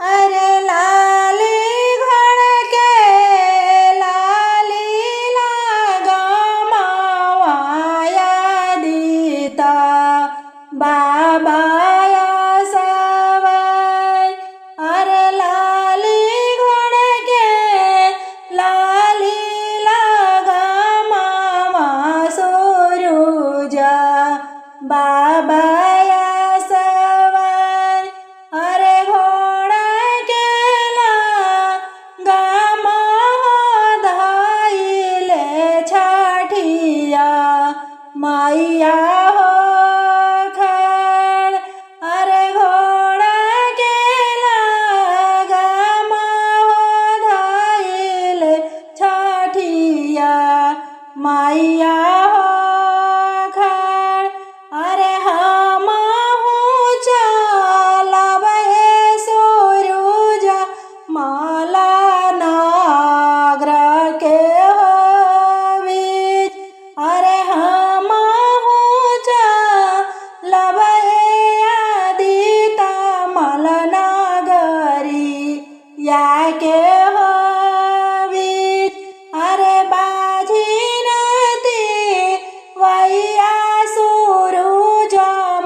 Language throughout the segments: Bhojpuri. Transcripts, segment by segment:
अरे लाली घोड़ के लाली लागा मावाया दीता बाबाया सवाय। अरे लाली घोड़ के लाली लागा मावा सूरुजा बाबाया सवाय। अरे घोड़ा के लागा धाइले छठिया मैया हो खड़। अरे घोड़ा के लागा धाइले छठिया मैया हो खड़। अरे हमहु चलबै सूरुज माला नागर के हो बीच। अरे हमहु चलबै आदिता मल नगरी या के हो बीच। अरे बाझिनती वैया सूरुज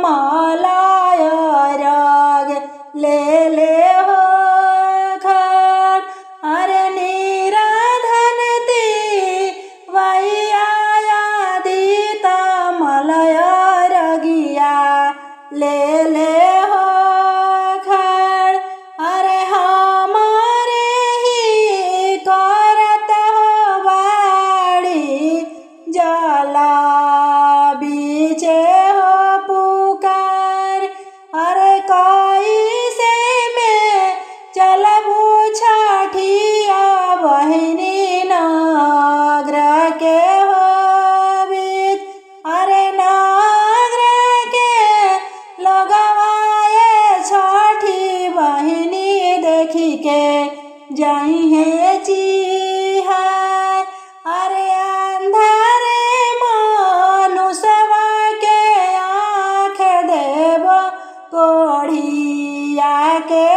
मलय रग ले हो खड़। अरे निराधनती वैया आदिता मलय रगिया ले हो खड़। अरे हमारे ही करत हो बाड़ी जला बीचे हो पुकार। अरे कैसे में चलबू छठिया बहिनी नागर के हो बीच। अरे नागर के लगवाए छठी बहिनी देखी के जइहे चिहाय। अरे अंधारे मनुष्यवा के आँख देव कोढ़िया के